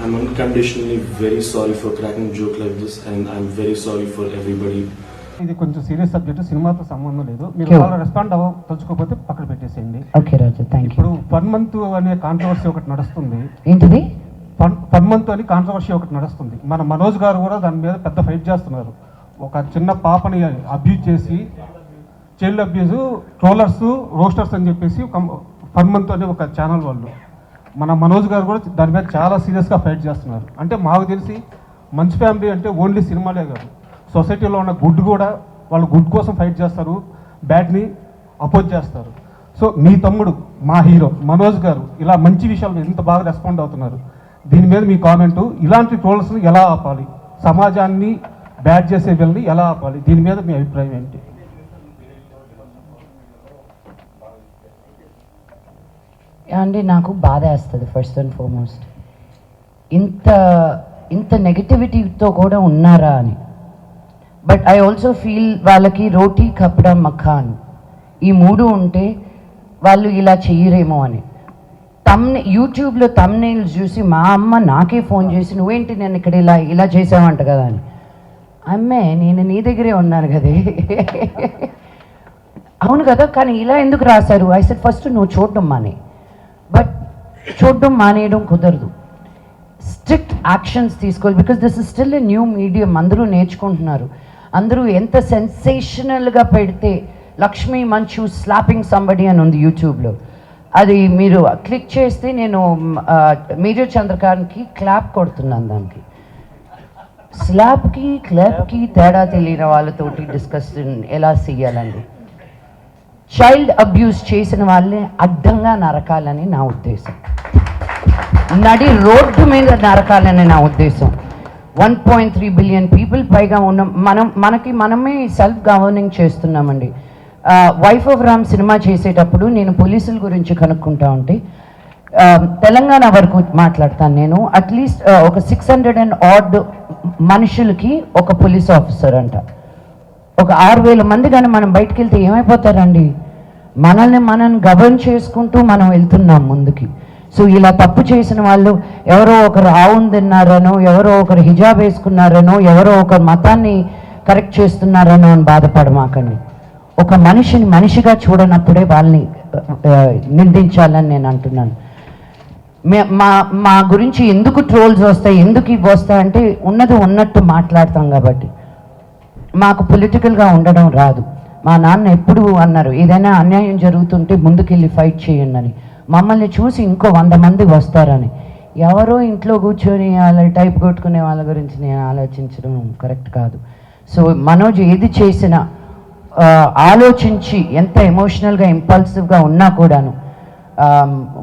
I'm unconditionally very sorry for cracking a joke like this, and I'm very sorry for everybody. ఇది కొంచెం serious subject, సినిమాతో సంబంధం లేదు. మీరు చాలా రెస్పాండ్ తలుచుకోకపోతే పక్కన పెట్టేసేయండి. Okay Raju, thank you. ఇప్పుడు 1 month అనే కాంట్రవర్సీ ఒకటి నడుస్తుంది. ఏంటిది? 1 month అని కాంట్రవర్సీ ఒకటి నడుస్తుంది. మన మనోజ్ గారు కూడా దాని మీద పెద్ద ఫైట్ చేస్తున్నారు. ఒక చిన్న పాపని అబ్యూజ్ చేసి, చైల్డ్ అబ్యూజ్, ట్రోలర్స్, రోస్టర్స్ అని చెప్పేసి 1 month అని ఒక ఛానల్ వాళ్ళు, మన మనోజ్ గారు కూడా దాని మీద చాలా సీరియస్గా ఫైట్ చేస్తున్నారు. అంటే మాకు తెలిసి మంచి ఫ్యామిలీ అంటే ఓన్లీ సినిమాలే కాదు, సొసైటీలో ఉన్న గుడ్ కూడా, వాళ్ళు గుడ్ కోసం ఫైట్ చేస్తారు, బ్యాడ్ని అపోజ్ చేస్తారు. సో మీ తమ్ముడు, మా హీరో మనోజ్ గారు ఇలా మంచి విషయాలు ఇంత బాగా రెస్పాండ్ అవుతున్నారు. దీని మీద మీ కామెంటు, ఇలాంటి ట్రోల్స్ని ఎలా ఆపాలి, సమాజాన్ని బ్యాడ్ చేసే వీళ్ళని ఎలా ఆపాలి, దీని మీద మీ అభిప్రాయం ఏంటి? అంటే నాకు బాధ వేస్తుంది ఫస్ట్ అండ్ ఫార్మోస్ట్, ఇంత నెగటివిటీతో కూడా ఉన్నారా అని. బట్ ఐ ఆల్సో ఫీల్ వాళ్ళకి రోటీ కప్డా మఖాన్ ఈ 3 ఉంటే వాళ్ళు ఇలా చెయ్యరేమో అని. యూట్యూబ్లో తమ్నెయిల్స్ చూసి మా అమ్మ నాకే ఫోన్ చేసి, నువ్వేంటి నేను ఇక్కడ ఇలా చేసావంట కదా అని. అమ్మే నేను నీ దగ్గరే ఉన్నాను కదే. అవును కదా, కానీ ఇలా ఎందుకు రాశారు? ఐ సెడ్ ఫస్ట్ నువ్వు చూడడం మానే. బట్ చూడడం మానేయడం కుదరదు, స్ట్రిక్ట్ యాక్షన్స్ తీసుకోవాలి. Because this is still a new medium, అందరూ నేర్చుకుంటున్నారు. అందరూ ఎంత సెన్సేషనల్గా పెడితే, లక్ష్మీ మంచు స్లాపింగ్ సంబడి అని ఉంది యూట్యూబ్లో, అది మీరు క్లిక్ చేస్తే నేను మేజర్ చంద్రకాంత్కి క్లాప్ కొడుతున్నాను. దానికి స్లాప్కి క్లాప్కి తేడా తెలియని వాళ్ళతోటి డిస్కషన్ ఎలా చేయాలండి. చైల్డ్ అబ్యూస్ చేసిన వాళ్ళని అడ్డంగా నరకాలని నా ఉద్దేశం, నడి రోడ్డు మీద నరకాలని నా ఉద్దేశం. 1.3 బిలియన్ పీపుల్ పైగా ఉన్న మనమే సెల్ఫ్ గవర్నింగ్ చేస్తున్నామండి. వైఫ్ ఆఫ్ రామ్ సినిమా చేసేటప్పుడు నేను పోలీసుల గురించి కనుక్కుంటా ఉంటే, తెలంగాణ వరకు మాట్లాడతాను నేను, అట్లీస్ట్ ఒక 600 and odd మనుషులకి ఒక పోలీస్ ఆఫీసర్ అంట. ఒక 6,000 మంది కానీ మనం బయటకు వెళ్తే ఏమైపోతారండి? మనల్ని గవర్న్ చేసుకుంటూ మనం వెళ్తున్నాం ముందుకి. సో ఇలా తప్పు చేసిన వాళ్ళు ఎవరో ఒకరు ఆవును తిన్నారనో, ఎవరో ఒకరు హిజాబ్ వేసుకున్నారనో, ఎవరో ఒకరు మతాన్ని కరెక్ట్ చేస్తున్నారనో అని బాధపడమాకండి. ఒక మనిషిని మనిషిగా చూడనప్పుడే వాళ్ళని నిందించాలని నేను అంటున్నాను. మా గురించి ఎందుకు ట్రోల్స్ వస్తాయి, ఎందుకు ఇవి వస్తాయంటే ఉన్నది ఉన్నట్టు మాట్లాడతాం కాబట్టి. మాకు పొలిటికల్గా ఉండడం రాదు. మా నాన్న ఎప్పుడు అన్నారు, ఏదైనా అన్యాయం జరుగుతుంటే ముందుకెళ్ళి ఫైట్ చేయండి అని. మమ్మల్ని చూసి ఇంకో 100 మంది వస్తారని. ఎవరో ఇంట్లో కూర్చొని వాళ్ళ టైప్ కొట్టుకునే వాళ్ళ గురించి నేను ఆలోచించడం కరెక్ట్ కాదు. సో మనోజ్ ఏది చేసినా ఆలోచించి, ఎంత ఎమోషనల్గా ఇంపల్సివ్గా ఉన్నా కూడాను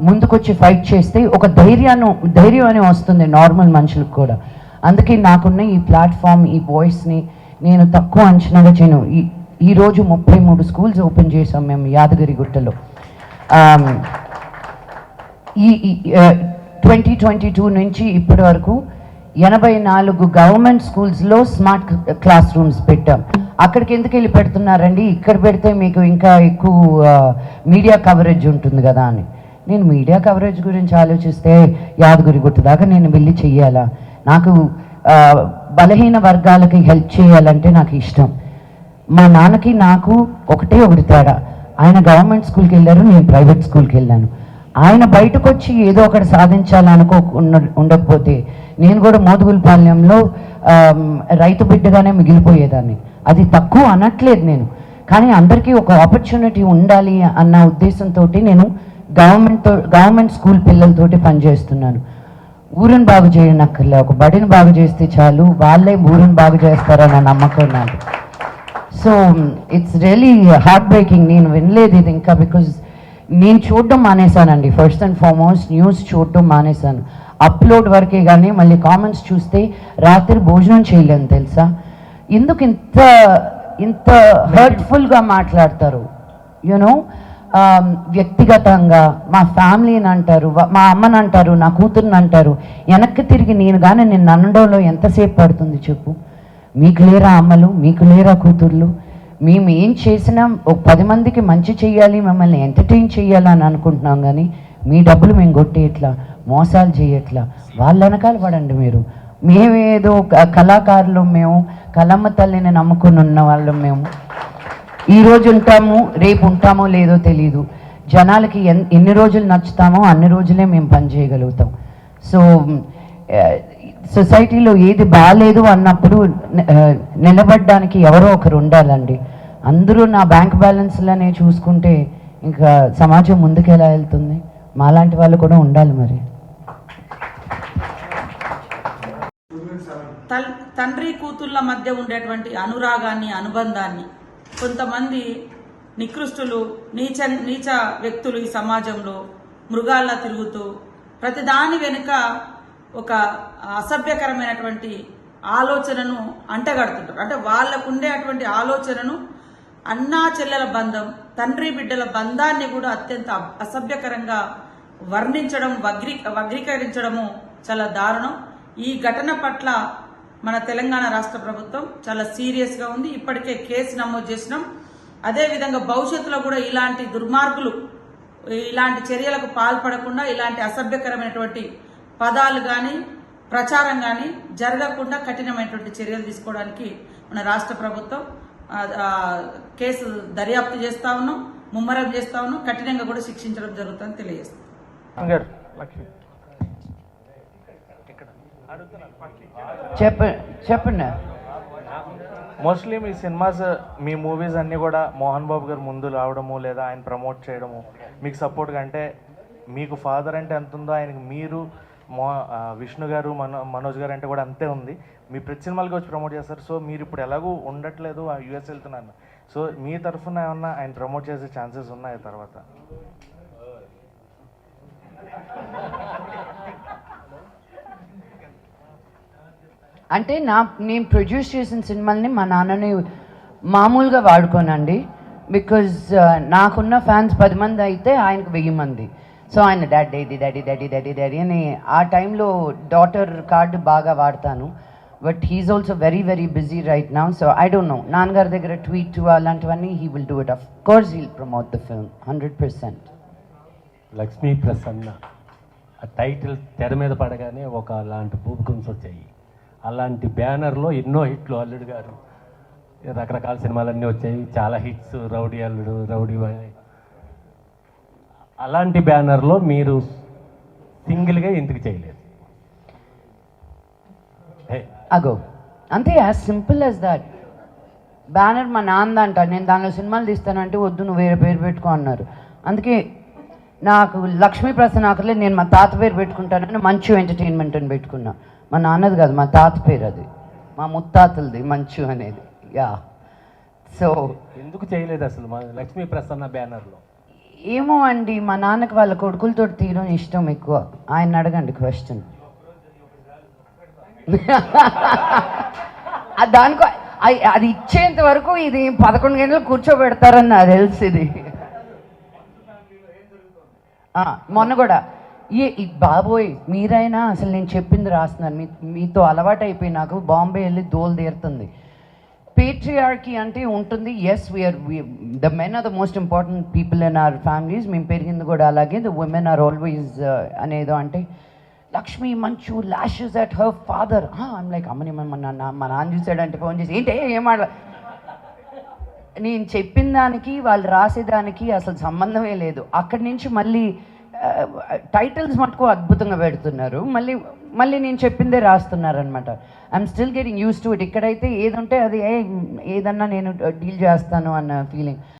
ముందుకొచ్చి ఫైట్ చేస్తే ఒక ధైర్యం అని వస్తుంది నార్మల్ మనుషులకు కూడా. అందుకే నాకున్న ఈ ప్లాట్ఫామ్, ఈ వాయిస్ని నేను తక్కువ అంచనాగా చేయను. ఈరోజు 33 స్కూల్స్ ఓపెన్ చేసాం మేము యాదగిరిగుట్టలో. ఈ 2022 నుంచి ఇప్పటి వరకు 84 గవర్నమెంట్ స్కూల్స్లో స్మార్ట్ క్లాస్ రూమ్స్ పెట్టాం. అక్కడికి ఎందుకు వెళ్ళి పెడుతున్నారండి, ఇక్కడ పెడితే మీకు ఇంకా ఎక్కువ మీడియా కవరేజ్ ఉంటుంది కదా అని. నేను మీడియా కవరేజ్ గురించి ఆలోచిస్తే యాదగిరిగుట్ట దాకా నేను వెళ్ళి చెయ్యాలా? నాకు బలహీన వర్గాలకి హెల్ప్ చేయాలంటే నాకు ఇష్టం. మా నాన్నకి నాకు ఒకటి తేడా, ఆయన గవర్నమెంట్ స్కూల్కి వెళ్ళారు, నేను ప్రైవేట్ స్కూల్కి వెళ్ళాను. ఆయన బయటకు వచ్చి ఏదో ఒకటి సాధించాలనుకో ఉండకపోతే నేను కూడా మోదుగులపాలెంలో రైతు బిడ్డగానే మిగిలిపోయేదాన్ని. అది తక్కువ అనట్లేదు నేను, కానీ అందరికీ ఒక ఆపర్చునిటీ ఉండాలి అన్న ఉద్దేశంతో నేను గవర్నమెంట్ స్కూల్ పిల్లలతోటి పనిచేస్తున్నాను. ఊరిని బాగు చేయనక్కర్లే, ఒక బడిని బాగు చేస్తే చాలు, వాళ్ళే ఊరిని బాగు చేస్తారన్న నమ్మకం నాకు. So it's really heart breaking. నేను వినలేదు ఇది ఇంకా, బికాజ్ నేను చూడడం మానేశానండి. ఫస్ట్ అండ్ ఫార్మోస్ట్ న్యూస్ చూడడం మానేశాను. అప్లోడ్ వరకే కానీ మళ్ళీ కామెంట్స్ చూస్తే రాత్రి భోజనం చేయలేను తెలుసా. ఎందుకు ఇంత హర్ట్ఫుల్గా మాట్లాడతారు? యూనో, వ్యక్తిగతంగా మా ఫ్యామిలీని అంటారు, మా అమ్మని అంటారు, నా కూతుర్ని అంటారు. వెనక్కి తిరిగి నేను కానీ నిన్ను అనడంలో ఎంతసేపు పడుతుంది చెప్పు? మీకు లేరా అమ్మలు, మీకు లేరా కూతుర్లు? మేము ఏం చేసినా ఒక 10 మందికి మంచి చెయ్యాలి, మిమ్మల్ని ఎంటర్టైన్ చేయాలని అనుకుంటున్నాం, కానీ మీ డబ్బులు మేము కొట్టేట్లా మోసాలు చేయట్లా. వాళ్ళ వెనకాల పడండి మీరు. మేమేదో కళాకారులు, మేము కలమ్మ తల్లిని నమ్ముకుని ఉన్న వాళ్ళం. మేము ఈరోజు ఉంటాము, రేపు ఉంటామో లేదో తెలీదు. జనాలకి ఎన్ని రోజులు నచ్చుతామో అన్ని రోజులే మేము పని చేయగలుగుతాం. సో సొసైటీలో ఏది బాగాలేదు అన్నప్పుడు నిలబడడానికి ఎవరో ఒకరు ఉండాలండి. అందరూ నా బ్యాంక్ బ్యాలెన్స్లనే చూసుకుంటే ఇంకా సమాజం ముందుకెలా వెళ్తుంది? మాలాంటి వాళ్ళు కూడా ఉండాలి. మరి తండ్రి కూతుళ్ళ మధ్య ఉండేటువంటి అనురాగాన్ని, అనుబంధాన్ని కొంతమంది నికృష్టులు, నీచ వ్యక్తులు ఈ సమాజంలో మృగాల్లా తిరుగుతూ ప్రతిదాని వెనుక ఒక అసభ్యకరమైనటువంటి ఆలోచనను అంటగడుతుంటారు. అంటే వాళ్ళకు ఉండేటువంటి ఆలోచనను అన్నా చెల్లెల బంధం, తండ్రి బిడ్డల బంధాన్ని కూడా అత్యంత అసభ్యకరంగా వర్ణించడం, వగ్రీకరించడము చాలా దారుణం. ఈ ఘటన పట్ల మన తెలంగాణ రాష్ట్ర ప్రభుత్వం చాలా సీరియస్గా ఉంది. ఇప్పటికే కేసు నమోదు చేసినాం. అదేవిధంగా భవిష్యత్తులో కూడా ఇలాంటి దుర్మార్గులు ఇలాంటి చర్యలకు పాల్పడకుండా, ఇలాంటి అసభ్యకరమైనటువంటి పదాలు కానీ ప్రచారం కానీ జరగకుండా కఠినమైనటువంటి చర్యలు తీసుకోవడానికి మన రాష్ట్ర ప్రభుత్వం కేసు దర్యాప్తు చేస్తా ఉన్నాం, ముమ్మరం చేస్తా ఉన్నాం, కఠినంగా కూడా శిక్షించడం జరుగుతుందని తెలియజేస్తాం. చెప్పండి. మోస్ట్లీ మీ సినిమాస్, మీ మూవీస్ అన్నీ కూడా మోహన్ బాబు గారు ముందు రావడము లేదా ఆయన ప్రమోట్ చేయడము మీకు సపోర్ట్గా, అంటే మీకు ఫాదర్ అంటే ఎంత ఉందో ఆయనకి మీరు విష్ణు గారు, మనోజ్ గారు అంటే కూడా అంతే ఉంది. మీ ప్రతి సినిమాలకి వచ్చి ప్రమోట్ చేస్తారు. సో మీరు ఇప్పుడు ఎలాగూ ఉండట్లేదు, యూఎస్ వెళ్తున్నాను. సో మీ తరఫున ఏమన్నా ఆయన ప్రమోట్ చేసే ఛాన్సెస్ ఉన్నాయి తర్వాత? అంటే నేను ప్రొడ్యూస్ చేసిన సినిమాల్ని మా నాన్నని మామూలుగా వాడుకోనండి. బికాజ్ నాకున్న ఫ్యాన్స్ 10 మంది అయితే ఆయనకు 1000 మంది. సో ఆయన daddy daddy daddy daddy daddy అని ఆ టైంలో డాటర్ కార్డు బాగా వాడతాను. But he's also very very busy right now. So I don't know, నాన్నగారి దగ్గర ట్వీట్ అలాంటివన్నీ he will do it. Of course he'll promote the film 100%. Lakshmi Prasanna ఆ టైటిల్ తెర మీద పడగానే ఒక అలాంటి భూకంస్ వచ్చాయి. అలాంటి బ్యానర్లో ఎన్నో హిట్లు, అల్లుడు గారు రకరకాల సినిమాలన్నీ వచ్చాయి, చాలా హిట్స్, రౌడీ అల్లుడు, రౌడీ బాయ్. అలాంటి బ్యానర్లో మీరు సింగిల్గా ఎందుకు చేయలేదు? అగో అంతే, as simple as that. Banner మా నాన్నదంట, నేను దానిలో సినిమాలు తీస్తానంటే వద్దు నువ్వు వేరే పేరు పెట్టుకో అన్నారు. అందుకే నాకు లక్ష్మీ ప్రసన్న ఆకలే, నేను మా తాత పేరు పెట్టుకుంటానని మంచు ఎంటర్టైన్మెంట్ అని పెట్టుకున్నా. మా నాన్నది కాదు, మా తాత పేరు అది, మా ముత్తాతలది మంచు అనేది. యా. సో ఎందుకు చేయలేదు అసలు మా లక్ష్మీ ప్రసన్న బ్యానర్లో? ఏమో అండి, మా నాన్నకి వాళ్ళ కొడుకులతో తీయడం ఇష్టం ఎక్కువ. ఆయన అడగండి క్వశ్చన్. దానికో అది ఇచ్చేంత వరకు ఇది 11 గంటలు కూర్చోబెడతారని నాకు తెలుసు. ఇది మొన్న కూడా బాబోయ్ మీరైనా అసలు నేను చెప్పింది రాస్తున్నాను. మీతో అలవాటు అయిపోయి నాకు బాంబే వెళ్ళి దోలు తీరుతుంది. పేట్రియార్కీ అంటే ఉంటుంది. Yes, we are the men are the most important people in our families. మేము పెరిగింది కూడా అలాగే. ద ఉమెన్ ఆర్ ఆల్వేస్ అనేదో అంటే లక్ష్మి మంచు lashes at her father. I'm like అమ్మని మా నాన్న చూసాడంటే ఫోన్ చేసి ఏంటి ఏమాడ. నేను చెప్పిన దానికి వాళ్ళు రాసేదానికి అసలు సంబంధమే లేదు. అక్కడి నుంచి మళ్ళీ టైటిల్స్ మటుకు అద్భుతంగా పెడుతున్నారు. మళ్ళీ నేను చెప్పిందే రాస్తున్నారనమాట. I'm still getting used to it. ఇక్కడైతే ఏది ఉంటే అది ఏదన్నా నేను డీల్ చేస్తాను అన్న ఫీలింగ్.